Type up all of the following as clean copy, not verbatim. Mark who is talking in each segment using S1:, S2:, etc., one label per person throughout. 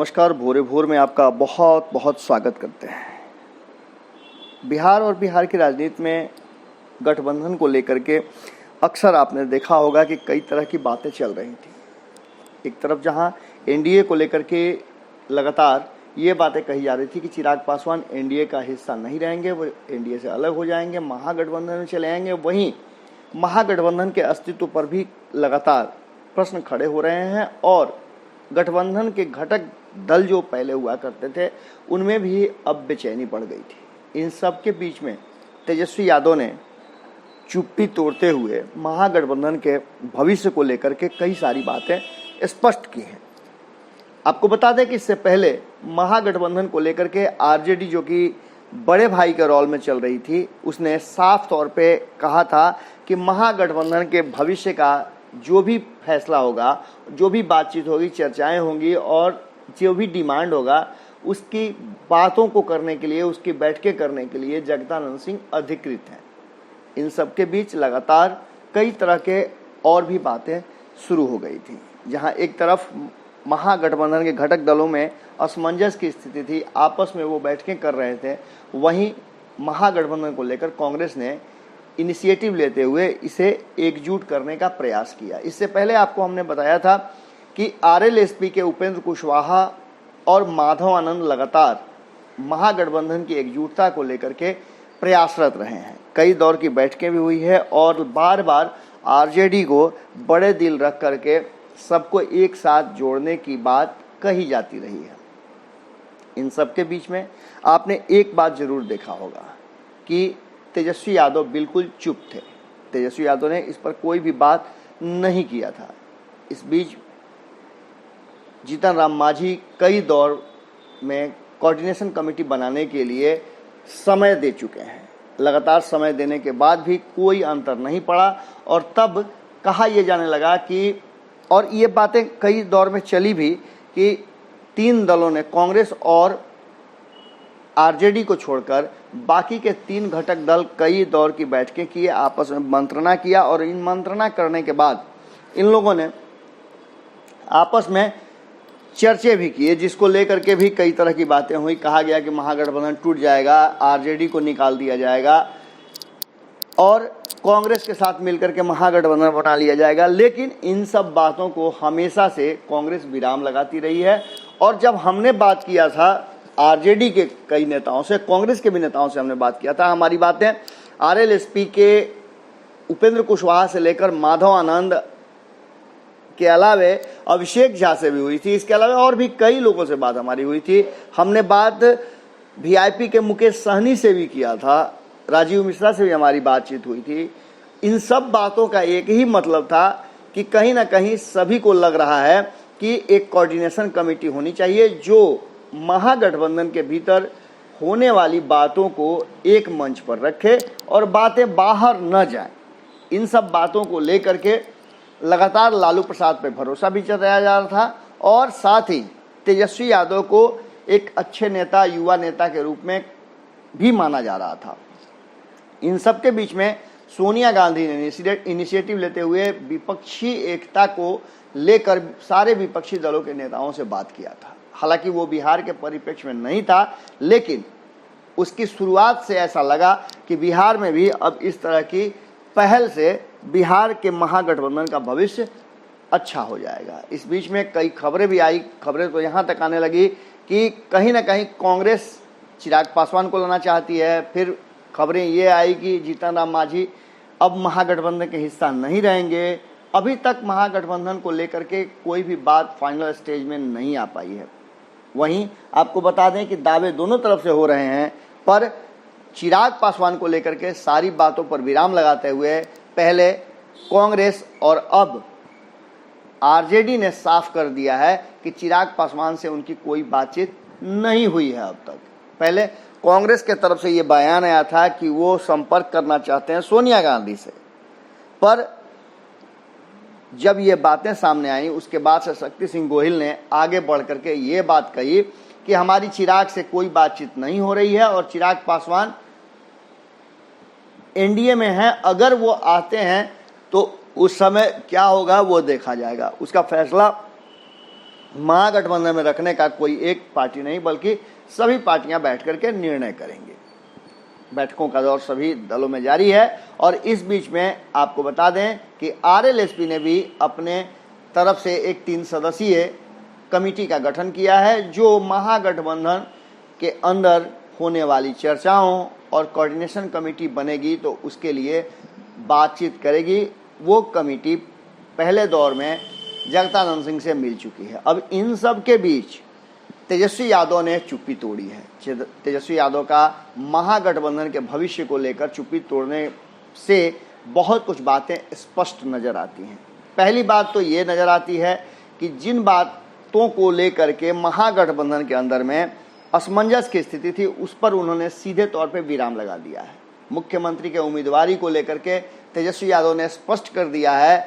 S1: नमस्कार। भोरे भोर में आपका बहुत बहुत स्वागत करते हैं। बिहार और बिहार की राजनीति में गठबंधन को लेकर के अक्सर आपने देखा होगा कि कई तरह की बातें चल रही थी। एक तरफ जहां एनडीए को लेकर के लगातार ये बातें कही जा रही थी कि चिराग पासवान एनडीए का हिस्सा नहीं रहेंगे, वो एनडीए से अलग हो जाएंगे, महागठबंधन में चले आएंगे। वहीं महागठबंधन के अस्तित्व पर भी लगातार प्रश्न खड़े हो रहे हैं और गठबंधन के घटक दल जो पहले हुआ करते थे उनमें भी अब बेचैनी बढ़ गई थी। इन सब के बीच में तेजस्वी यादव ने चुप्पी तोड़ते हुए महागठबंधन के भविष्य को लेकर के कई सारी बातें स्पष्ट की हैं। आपको बता दें कि इससे पहले महागठबंधन को लेकर के आरजेडी जो कि बड़े भाई के रोल में चल रही थी, उसने साफ तौर पे कहा था कि महागठबंधन के भविष्य का जो भी फैसला होगा, जो भी बातचीत होगी, चर्चाएं होंगी और जो भी डिमांड होगा, उसकी बातों को करने के लिए, उसकी बैठकें करने के लिए जगदानंद सिंह अधिकृत हैं। इन सब के बीच लगातार कई तरह के और भी बातें शुरू हो गई थी। जहां एक तरफ महागठबंधन के घटक दलों में असमंजस की स्थिति थी, आपस में वो बैठकें कर रहे थे, वहीं महागठबंधन को लेकर कांग्रेस ने इनिशिएटिव लेते हुए इसे एकजुट करने का प्रयास किया। इससे पहले आपको हमने बताया था कि आरएलएसपी के उपेंद्र कुशवाहा और माधव आनंद लगातार महागठबंधन की एकजुटता को लेकर के प्रयासरत रहे हैं। कई दौर की बैठकें भी हुई है और बार बार आरजेडी को बड़े दिल रख करके सबको एक साथ जोड़ने की बात कही जाती रही है। इन सब के बीच में आपने एक बात जरूर देखा होगा कि तेजस्वी यादव बिल्कुल चुप थे। तेजस्वी यादव ने इस पर कोई भी बात नहीं किया था। इस बीच जीतन राम मांझी कई दौर में कोऑर्डिनेशन कमेटी बनाने के लिए समय दे चुके हैं। लगातार समय देने के बाद भी कोई अंतर नहीं पड़ा और तब कहा यह जाने लगा कि, और ये बातें कई दौर में चली भी, कि तीन दलों ने, कांग्रेस और आरजेडी को छोड़कर बाकी के तीन घटक दल कई दौर की बैठकें किए, आपस में मंत्रणा किया और इन मंत्रणा करने के बाद इन लोगों ने आपस में चर्चे भी किए, जिसको लेकर के भी कई तरह की बातें हुई। कहा गया कि महागठबंधन टूट जाएगा, आरजेडी को निकाल दिया जाएगा और कांग्रेस के साथ मिलकर के महागठबंधन बना लिया जाएगा। लेकिन इन सब बातों को हमेशा से कांग्रेस विराम लगाती रही है और जब हमने बात किया था आरजेडी के कई नेताओं से, कांग्रेस के भी नेताओं से हमने बात किया था, हमारी बातें आरएलएसपी के उपेंद्र कुशवाहा से लेकर माधव आनंद के अलावे अभिषेक झा से भी हुई थी। इसके अलावा और भी कई लोगों से बात हमारी हुई थी। हमने बात वीआईपी के मुकेश सहनी से भी किया था, राजीव मिश्रा से भी हमारी बातचीत हुई थी। इन सब बातों का एक ही मतलब था कि कहीं ना कहीं सभी को लग रहा है कि एक कोऑर्डिनेशन कमेटी होनी चाहिए जो महागठबंधन के भीतर होने वाली बातों को एक मंच पर रखे और बातें बाहर न जाएं। इन सब बातों को लेकर के लगातार लालू प्रसाद पे भरोसा भी जताया जा रहा था और साथ ही तेजस्वी यादव को एक अच्छे नेता, युवा नेता के रूप में भी माना जा रहा था। इन सब के बीच में सोनिया गांधी ने इनिशिएटिव लेते हुए विपक्षी एकता को लेकर सारे विपक्षी दलों के नेताओं से बात किया था। हालांकि वो बिहार के परिप्रेक्ष्य में नहीं था, लेकिन उसकी शुरुआत से ऐसा लगा कि बिहार में भी अब इस तरह की पहल से बिहार के महागठबंधन का भविष्य अच्छा हो जाएगा। इस बीच में कई खबरें भी आई। खबरें तो यहाँ तक आने लगी कि कहीं ना कहीं कांग्रेस चिराग पासवान को लाना चाहती है। फिर खबरें ये आई कि जीतन राम मांझी अब महागठबंधन के हिस्सा नहीं रहेंगे। अभी तक महागठबंधन को लेकर के कोई भी बात फाइनल स्टेज में नहीं आ पाई है। वहीं आपको बता दें कि दावे दोनों तरफ से हो रहे हैं, पर चिराग पासवान को लेकर के सारी बातों पर विराम लगाते हुए पहले कांग्रेस और अब आरजेडी ने साफ कर दिया है कि चिराग पासवान से उनकी कोई बातचीत नहीं हुई है अब तक। पहले कांग्रेस के तरफ से ये बयान आया था कि वो संपर्क करना चाहते हैं सोनिया गांधी से, पर जब ये बातें सामने आई उसके बाद से शक्ति सिंह गोहिल ने आगे बढ़ करके ये बात कही कि हमारी चिराग से कोई बातचीत नहीं हो रही है और चिराग पासवान एनडीए में हैं। अगर वो आते हैं तो उस समय क्या होगा वो देखा जाएगा, उसका फैसला महागठबंधन में रखने का कोई एक पार्टी नहीं, बल्कि सभी पार्टियां बैठ करके निर्णय करेंगे। बैठकों का दौर सभी दलों में जारी है। और इस बीच में आपको बता दें कि आरएलएसपी ने भी अपने तरफ से एक 3 सदस्यीय कमेटी का गठन किया है, जो महागठबंधन के अंदर होने वाली चर्चाओं और कोऑर्डिनेशन कमेटी बनेगी तो उसके लिए बातचीत करेगी। वो कमेटी पहले दौर में जगदानंद सिंह से मिल चुकी है। अब इन सब के बीच तेजस्वी यादव ने चुप्पी तोड़ी है। तेजस्वी यादव का महागठबंधन के भविष्य को लेकर चुप्पी तोड़ने से बहुत कुछ बातें स्पष्ट नजर आती हैं। पहली बात तो ये नजर आती है कि जिन बातों को लेकर के महागठबंधन के अंदर में असमंजस की स्थिति थी, उस पर उन्होंने सीधे तौर पे विराम लगा दिया है। मुख्यमंत्री के उम्मीदवारी को लेकर के तेजस्वी यादव ने स्पष्ट कर दिया है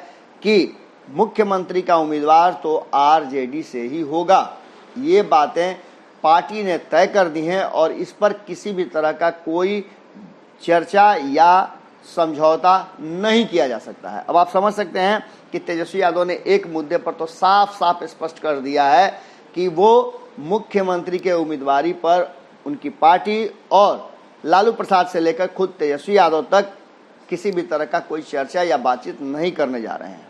S1: कि मुख्यमंत्री का उम्मीदवार तो आरजेडी से ही होगा। ये बातें पार्टी ने तय कर दी हैं और इस पर किसी भी तरह का कोई चर्चा या समझौता नहीं किया जा सकता है। अब आप समझ सकते हैं कि तेजस्वी यादव ने एक मुद्दे पर तो साफ साफ स्पष्ट कर दिया है कि वो मुख्यमंत्री के उम्मीदवारी पर उनकी पार्टी और लालू प्रसाद से लेकर खुद तेजस्वी यादव तक किसी भी तरह का कोई चर्चा या बातचीत नहीं करने जा रहे हैं।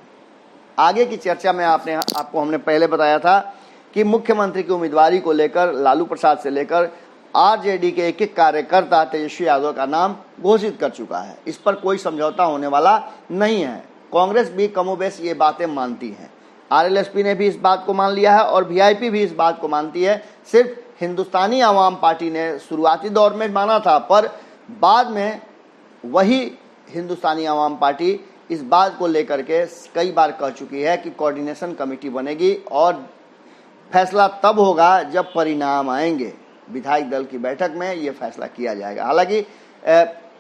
S1: आगे की चर्चा में आपको हमने पहले बताया था कि मुख्यमंत्री की उम्मीदवारी को लेकर लालू प्रसाद से लेकर आरजेडी के एक कार्यकर्ता तेजस्वी यादव का नाम घोषित कर चुका है। इस पर कोई समझौता होने वाला नहीं है। कांग्रेस भी कमोबेश ये बातें मानती है, आरएलएसपी ने भी इस बात को मान लिया है और वीआईपी भी इस बात को मानती है। सिर्फ हिंदुस्तानी आवाम पार्टी ने शुरुआती दौर में माना था, पर बाद में वही हिंदुस्तानी आवाम पार्टी इस बात को लेकर के कई बार कह चुकी है कि कोऑर्डिनेशन कमेटी बनेगी और फैसला तब होगा जब परिणाम आएंगे। विधायक दल की बैठक में ये फैसला किया जाएगा। हालांकि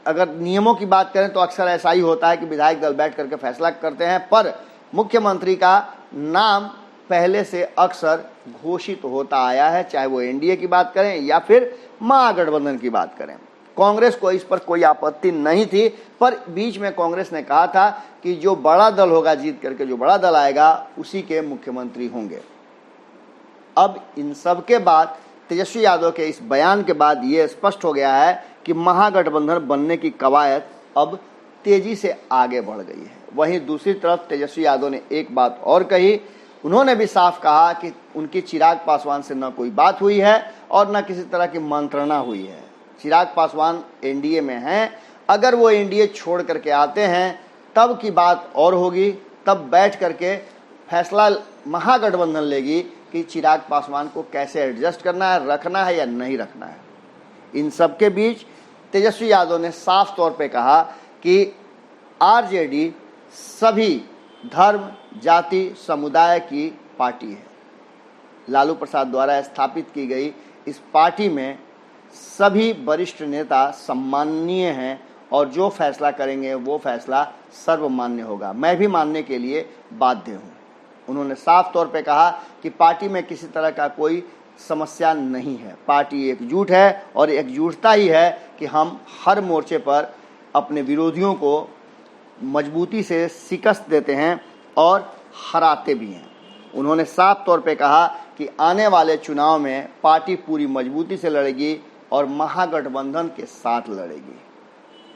S1: अगर नियमों की बात करें तो अक्सर ऐसा ही होता है कि विधायक दल बैठ करके फैसला करते हैं, पर मुख्यमंत्री का नाम पहले से अक्सर घोषित होता आया है, चाहे वो एनडीए की बात करें या फिर महागठबंधन की बात करें। कांग्रेस को इस पर कोई आपत्ति नहीं थी, पर बीच में कांग्रेस ने कहा था कि जो बड़ा दल होगा, जीत करके जो बड़ा दल आएगा उसी के मुख्यमंत्री होंगे। अब इन सब के बाद तेजस्वी यादव के इस बयान के बाद ये स्पष्ट हो गया है कि महागठबंधन बनने की कवायद अब तेजी से आगे बढ़ गई है। वहीं दूसरी तरफ तेजस्वी यादव ने एक बात और कही। उन्होंने भी साफ कहा कि उनकी चिराग पासवान से न कोई बात हुई है और न किसी तरह की मंत्रणा हुई है। चिराग पासवान एनडीए में हैं, अगर वो एनडीए छोड़ करके आते हैं तब की बात और होगी, तब बैठ करके फैसला महागठबंधन लेगी कि चिराग पासवान को कैसे एडजस्ट करना है, रखना है या नहीं रखना है। इन सब के बीच तेजस्वी यादव ने साफ तौर पे कहा कि आरजेडी सभी धर्म, जाति, समुदाय की पार्टी है। लालू प्रसाद द्वारा स्थापित की गई इस पार्टी में सभी वरिष्ठ नेता सम्माननीय हैं और जो फैसला करेंगे वो फैसला सर्वमान्य होगा। मैं भी मानने के लिए बाध्य हूँ। उन्होंने साफ तौर पे कहा कि पार्टी में किसी तरह का कोई समस्या नहीं है, पार्टी एकजुट है और एकजुटता ही है कि हम हर मोर्चे पर अपने विरोधियों को मजबूती से शिकस्त देते हैं और हराते भी हैं। उन्होंने साफ तौर पे कहा कि आने वाले चुनाव में पार्टी पूरी मजबूती से लड़ेगी और महागठबंधन के साथ लड़ेगी।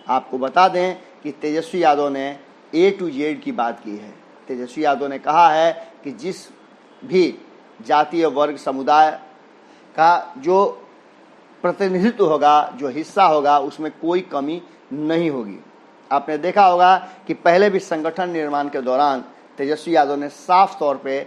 S1: आपको बता दें कि तेजस्वी यादव ने A to Z की बात की है। तेजस्वी यादव ने कहा है कि जिस भी जातीय वर्ग समुदाय का जो प्रतिनिधित्व होगा, जो हिस्सा होगा, उसमें कोई कमी नहीं होगी। आपने देखा होगा कि पहले भी संगठन निर्माण के दौरान तेजस्वी यादव ने साफ तौर पे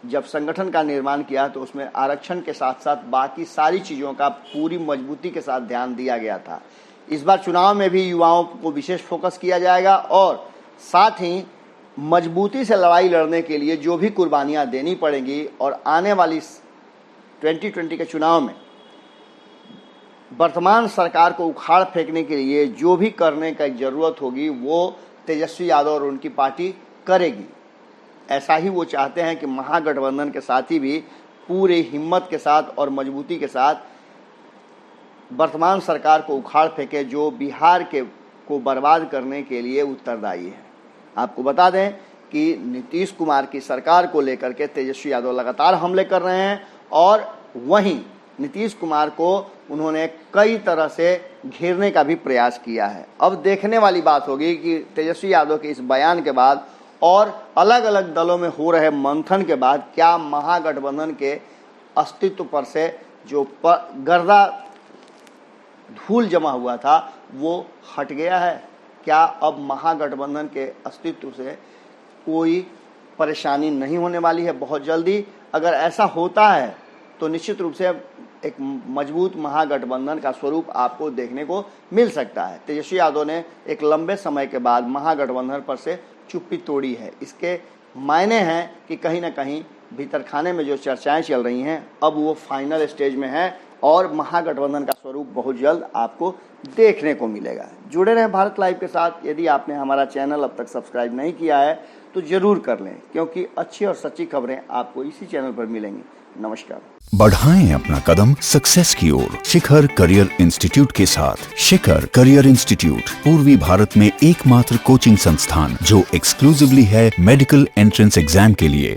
S1: जब संगठन का निर्माण किया तो उसमें आरक्षण के साथ साथ बाकी सारी चीज़ों का पूरी मजबूती के साथ ध्यान दिया गया था। इस बार चुनाव में भी युवाओं को विशेष फोकस किया जाएगा और साथ ही मजबूती से लड़ाई लड़ने के लिए जो भी कुर्बानियां देनी पड़ेंगी और आने वाली 2020 के चुनाव में वर्तमान सरकार को उखाड़ फेंकने के लिए जो भी करने की जरूरत होगी वो तेजस्वी यादव और उनकी पार्टी करेगी। ऐसा ही वो चाहते हैं कि महागठबंधन के साथी भी पूरे हिम्मत के साथ और मजबूती के साथ वर्तमान सरकार को उखाड़ फेंके, जो बिहार को बर्बाद करने के लिए उत्तरदायी है। आपको बता दें कि नीतीश कुमार की सरकार को लेकर के तेजस्वी यादव लगातार हमले कर रहे हैं और वहीं नीतीश कुमार को उन्होंने कई तरह से घेरने का भी प्रयास किया है। अब देखने वाली बात होगी कि तेजस्वी यादव के इस बयान के बाद और अलग अलग दलों में हो रहे मंथन के बाद क्या महागठबंधन के अस्तित्व पर से जो गर्दा धूल जमा हुआ था वो हट गया है। क्या अब महागठबंधन के अस्तित्व से कोई परेशानी नहीं होने वाली है बहुत जल्दी? अगर ऐसा होता है तो निश्चित रूप से एक मजबूत महागठबंधन का स्वरूप आपको देखने को मिल सकता है। तेजस्वी यादव ने एक लंबे समय के बाद महागठबंधन पर से चुप्पी तोड़ी है। इसके मायने हैं कि कहीं ना कहीं भीतर खाने में जो चर्चाएं चल रही हैं अब वो फाइनल स्टेज में है और महागठबंधन का स्वरूप बहुत जल्द आपको देखने को मिलेगा। जुड़े रहे भारत लाइव के साथ। यदि आपने हमारा चैनल अब तक सब्सक्राइब नहीं किया है तो जरूर कर लें, क्योंकि अच्छी और सच्ची खबरें आपको इसी चैनल पर मिलेंगी। नमस्कार।
S2: बढ़ाएं अपना कदम सक्सेस की ओर शिखर करियर इंस्टीट्यूट के साथ। शिखर करियर इंस्टीट्यूट पूर्वी भारत में एकमात्र कोचिंग संस्थान जो एक्सक्लूसिवली है मेडिकल एंट्रेंस एग्जाम के लिए।